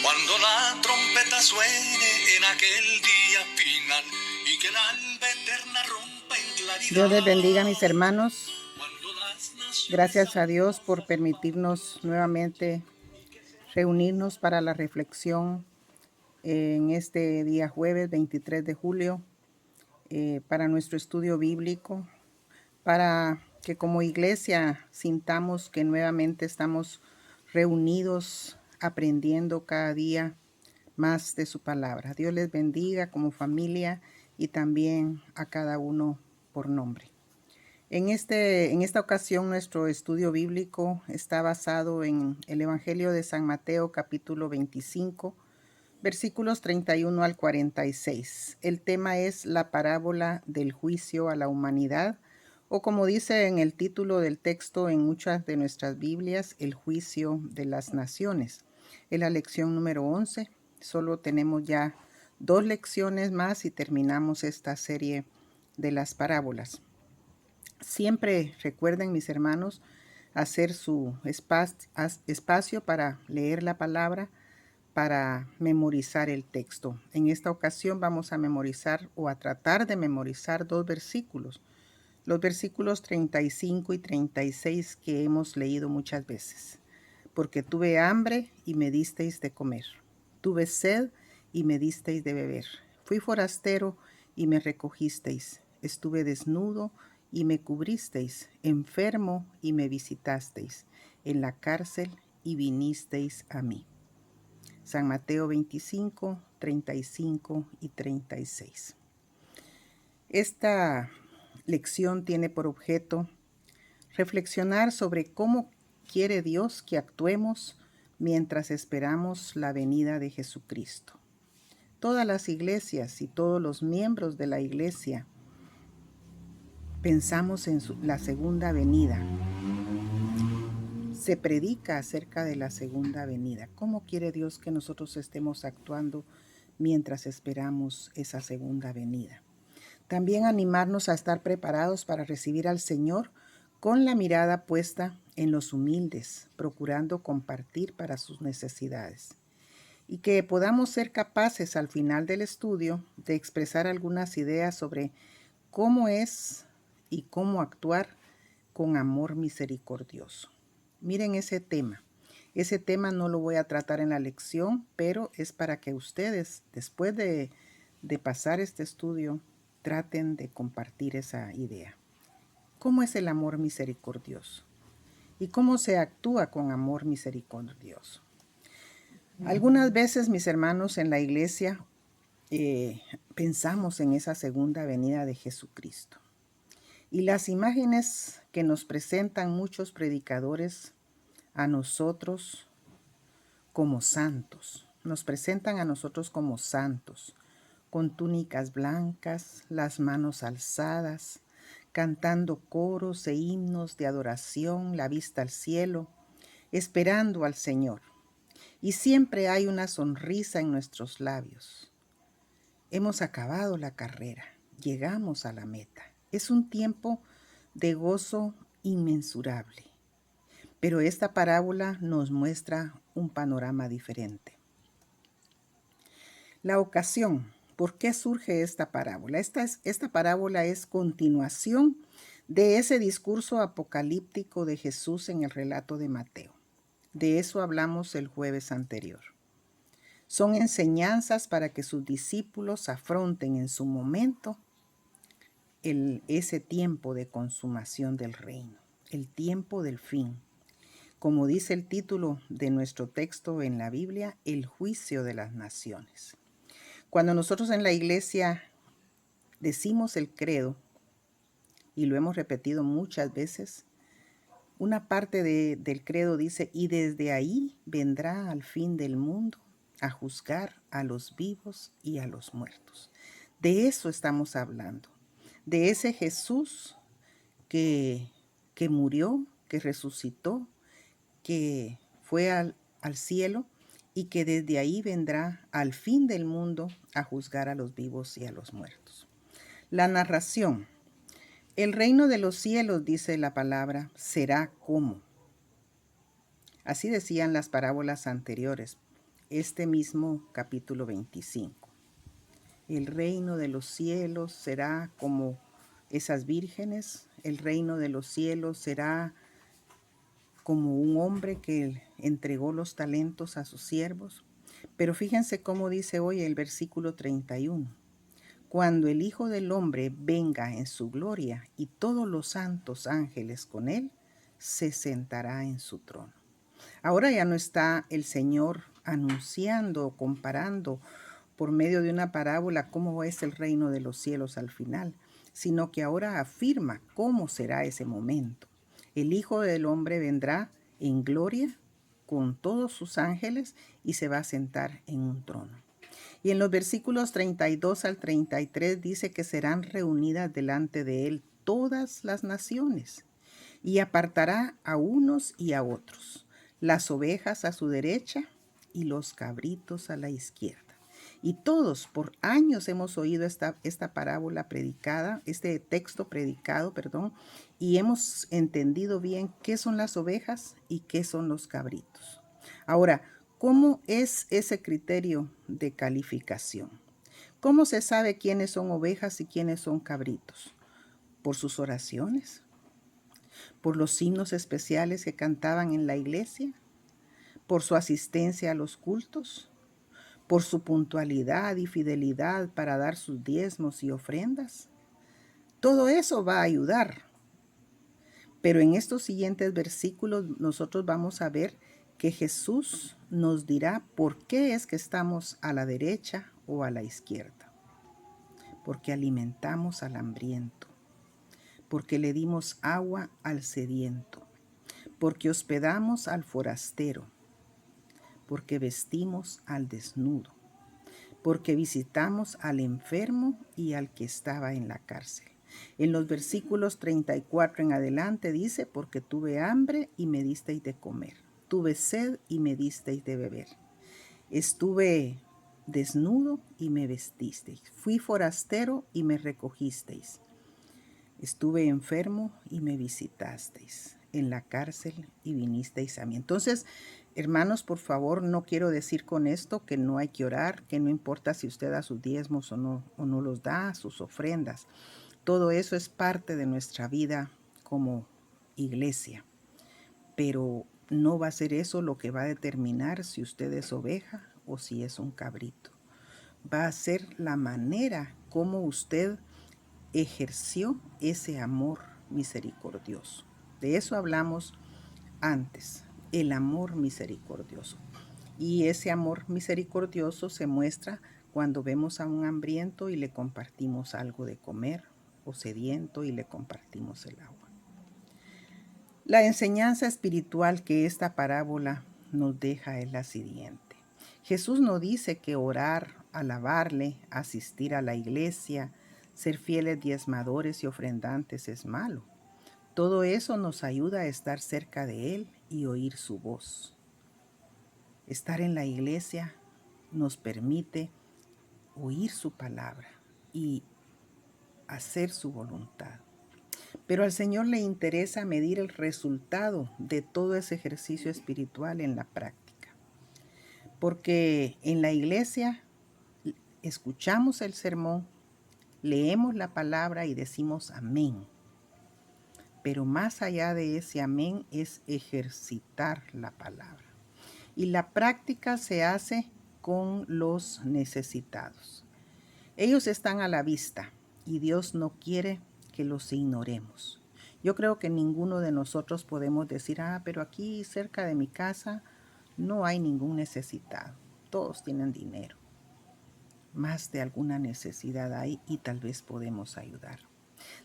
Cuando la trompeta suene en aquel día final y que la alba eterna rompa en claridad. Dios les bendiga, mis hermanos. Cuando las naciones Gracias a Dios por permitirnos nuevamente reunirnos para la reflexión en este día jueves 23 de julio para nuestro estudio bíblico, para que como iglesia sintamos que nuevamente estamos reunidos aprendiendo cada día más de su palabra. Dios les bendiga como familia y también a cada uno por nombre. En esta ocasión nuestro estudio bíblico está basado en el Evangelio de San Mateo capítulo 25, versículos 31 al 46. El tema es la parábola del juicio a la humanidad, o como dice en el título del texto en muchas de nuestras Biblias, el juicio de las naciones. Es la lección número 11. Solo tenemos ya 2 lecciones más y terminamos esta serie de las parábolas. Siempre recuerden, mis hermanos, hacer su espacio para leer la palabra, para memorizar el texto. En esta ocasión vamos a memorizar o a tratar de memorizar 2 versículos. Los versículos 35 y 36 que hemos leído muchas veces. Porque tuve hambre y me disteis de comer. Tuve sed y me disteis de beber. Fui forastero y me recogisteis. Estuve desnudo y me cubristeis, enfermo y me visitasteis, en la cárcel y vinisteis a mí. San Mateo 25, 35 y 36. Esta lección tiene por objeto reflexionar sobre cómo quiere Dios que actuemos mientras esperamos la venida de Jesucristo. Todas las iglesias y todos los miembros de la iglesia pensamos en la segunda venida. Se predica acerca de la segunda venida. ¿Cómo quiere Dios que nosotros estemos actuando mientras esperamos esa segunda venida? También animarnos a estar preparados para recibir al Señor con la mirada puesta en los humildes, procurando compartir para sus necesidades. Y que podamos ser capaces al final del estudio de expresar algunas ideas sobre cómo es y cómo actuar con amor misericordioso. Miren ese tema. Ese tema no lo voy a tratar en la lección, pero es para que ustedes, después de pasar este estudio, traten de compartir esa idea. ¿Cómo es el amor misericordioso? ¿Y cómo se actúa con amor misericordioso? Algunas veces, mis hermanos, en la iglesia pensamos en esa segunda venida de Jesucristo. Y las imágenes que nos presentan muchos predicadores a nosotros como santos, nos presentan a nosotros como santos, con túnicas blancas, las manos alzadas, cantando coros e himnos de adoración, la vista al cielo, esperando al Señor. Y siempre hay una sonrisa en nuestros labios. Hemos acabado la carrera, llegamos a la meta. Es un tiempo de gozo inmensurable. Pero esta parábola nos muestra un panorama diferente. La ocasión. ¿Por qué surge esta parábola? Esta parábola es continuación de ese discurso apocalíptico de Jesús en el relato de Mateo. De eso hablamos el jueves anterior. Son enseñanzas para que sus discípulos afronten en su momento ese tiempo de consumación del reino, el tiempo del fin. Como dice el título de nuestro texto en la Biblia, el juicio de las naciones. Cuando nosotros en la iglesia decimos el credo, y lo hemos repetido muchas veces, una parte del credo dice, y desde ahí vendrá al fin del mundo a juzgar a los vivos y a los muertos. De eso estamos hablando, de ese Jesús que murió, que resucitó, que fue al cielo y que desde ahí vendrá al fin del mundo a juzgar a los vivos y a los muertos. La narración. El reino de los cielos, dice la palabra, será como. Así decían las parábolas anteriores. este mismo capítulo 25. El reino de los cielos será como esas vírgenes, el reino de los cielos será como un hombre que entregó los talentos a sus siervos. Pero fíjense cómo dice hoy el versículo 31. Cuando el Hijo del Hombre venga en su gloria y todos los santos ángeles con él, se sentará en su trono. Ahora ya no está el Señor anunciando o comparando por medio de una parábola cómo es el reino de los cielos al final, sino que ahora afirma cómo será ese momento. El Hijo del Hombre vendrá en gloria con todos sus ángeles y se va a sentar en un trono. Y en los versículos 32 al 33 dice que serán reunidas delante de él todas las naciones y apartará a unos y a otros, las ovejas a su derecha y los cabritos a la izquierda. Y todos por años hemos oído esta parábola predicada, este texto predicado, y hemos entendido bien qué son las ovejas y qué son los cabritos. Ahora, ¿cómo es ese criterio de calificación? ¿Cómo se sabe quiénes son ovejas y quiénes son cabritos? ¿Por sus oraciones? ¿Por los himnos especiales que cantaban en la iglesia? ¿Por su asistencia a los cultos? ¿Por su puntualidad y fidelidad para dar sus diezmos y ofrendas? Todo eso va a ayudar. Pero en estos siguientes versículos nosotros vamos a ver que Jesús nos dirá por qué es que estamos a la derecha o a la izquierda. Porque alimentamos al hambriento, porque le dimos agua al sediento, porque hospedamos al forastero, porque vestimos al desnudo, porque visitamos al enfermo y al que estaba en la cárcel. En los versículos 34 en adelante dice, porque tuve hambre y me disteis de comer, tuve sed y me disteis de beber, estuve desnudo y me vestisteis, fui forastero y me recogisteis, estuve enfermo y me visitasteis, en la cárcel y vinisteis a mí. Entonces, hermanos, por favor, no quiero decir con esto que no hay que orar, que no importa si usted da sus diezmos o no los da, sus ofrendas. Todo eso es parte de nuestra vida como iglesia, pero no va a ser eso lo que va a determinar si usted es oveja o si es un cabrito. Va a ser la manera como usted ejerció ese amor misericordioso. De eso hablamos antes, el amor misericordioso. Y ese amor misericordioso se muestra cuando vemos a un hambriento y le compartimos algo de comer, o sediento y le compartimos el agua. La enseñanza espiritual que esta parábola nos deja es la siguiente. Jesús no dice que orar, alabarle, asistir a la iglesia, ser fieles diezmadores y ofrendantes es malo. Todo eso nos ayuda a estar cerca de Él y oír su voz. Estar en la iglesia nos permite oír su palabra y hacer su voluntad. Pero al Señor le interesa medir el resultado de todo ese ejercicio espiritual en la práctica. Porque en la iglesia escuchamos el sermón, leemos la palabra y decimos amén. Pero más allá de ese amén es ejercitar la palabra. Y la práctica se hace con los necesitados. Ellos están a la vista y Dios no quiere que los ignoremos. Yo creo que ninguno de nosotros podemos decir, pero aquí cerca de mi casa no hay ningún necesitado. Todos tienen dinero. Más de alguna necesidad hay y tal vez podemos ayudar.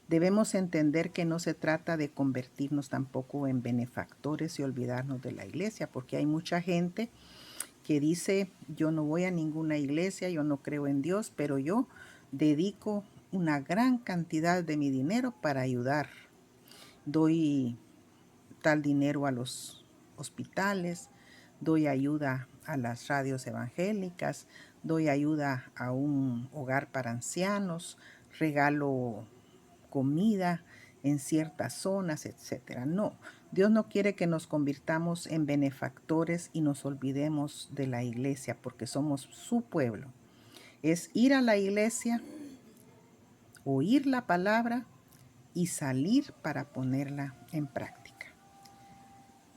Debemos entender que no se trata de convertirnos tampoco en benefactores y olvidarnos de la iglesia, porque hay mucha gente que dice, yo no voy a ninguna iglesia, yo no creo en Dios, pero yo dedico una gran cantidad de mi dinero para ayudar. Doy tal dinero a los hospitales, doy ayuda a las radios evangélicas, doy ayuda a un hogar para ancianos, regalo comida en ciertas zonas, etcétera. No, Dios no quiere que nos convirtamos en benefactores y nos olvidemos de la iglesia porque somos su pueblo. Es ir a la iglesia, oír la palabra y salir para ponerla en práctica.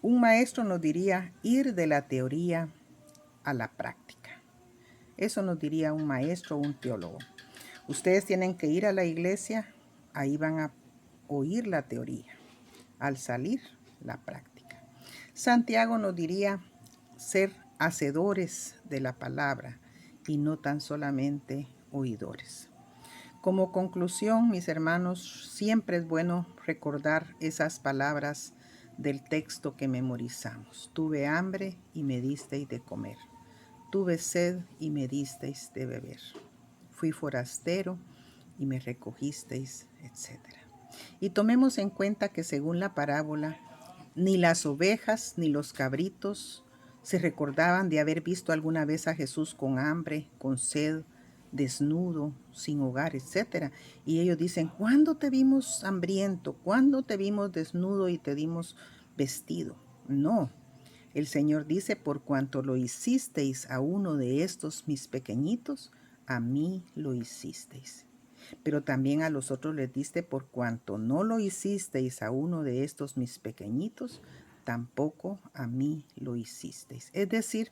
Un maestro nos diría ir de la teoría a la práctica. Eso nos diría un maestro o un teólogo. Ustedes tienen que ir a la iglesia, ahí van a oír la teoría. Al salir, la práctica. Santiago nos diría ser hacedores de la palabra y no tan solamente oidores. Como conclusión, mis hermanos, siempre es bueno recordar esas palabras del texto que memorizamos. Tuve hambre y me disteis de comer. Tuve sed y me disteis de beber. Fui forastero y me recogisteis, etc. Y tomemos en cuenta que según la parábola, ni las ovejas ni los cabritos se recordaban de haber visto alguna vez a Jesús con hambre, con sed, desnudo, sin hogar, etc. Y ellos dicen, ¿cuándo te vimos hambriento? ¿Cuándo te vimos desnudo y te dimos vestido? No. El Señor dice, por cuanto lo hicisteis a uno de estos mis pequeñitos, a mí lo hicisteis. Pero también a los otros les diste, por cuanto no lo hicisteis a uno de estos mis pequeñitos, tampoco a mí lo hicisteis. Es decir,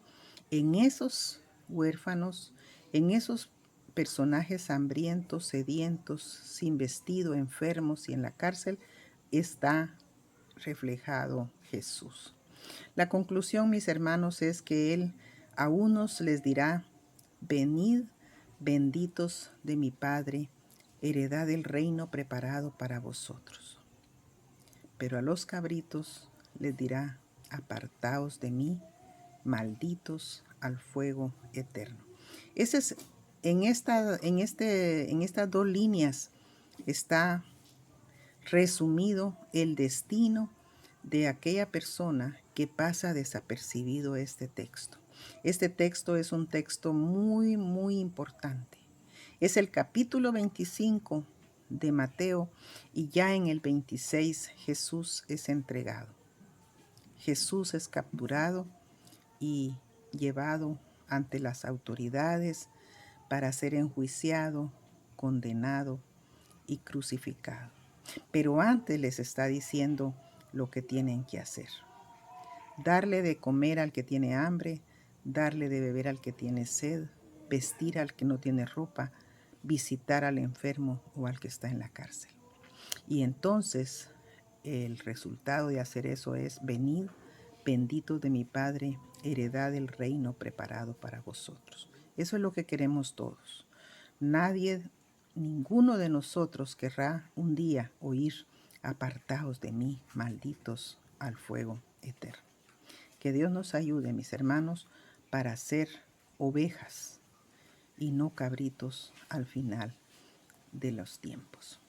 en esos huérfanos, en esos personajes hambrientos, sedientos, sin vestido, enfermos y en la cárcel, está reflejado Jesús. La conclusión, mis hermanos, es que Él a unos les dirá, venid, benditos de mi Padre, heredad del reino preparado para vosotros. Pero a los cabritos les dirá, apartaos de mí, malditos al fuego eterno. Ese es, en estas dos líneas está resumido el destino de aquella persona que pasa desapercibido este texto. Este texto es un texto muy, muy importante. Es el capítulo 25 de Mateo y ya en el 26 Jesús es entregado. Jesús es capturado y llevado ante las autoridades para ser enjuiciado, condenado y crucificado. Pero antes les está diciendo lo que tienen que hacer. Darle de comer al que tiene hambre, darle de beber al que tiene sed, vestir al que no tiene ropa, visitar al enfermo o al que está en la cárcel. Y entonces el resultado de hacer eso es venid, benditos de mi Padre, heredad del reino preparado para vosotros. Eso es lo que queremos todos. Ninguno de nosotros querrá un día oír, apartaos de mí, malditos al fuego eterno. Que Dios nos ayude, mis hermanos, para ser ovejas y no cabritos al final de los tiempos.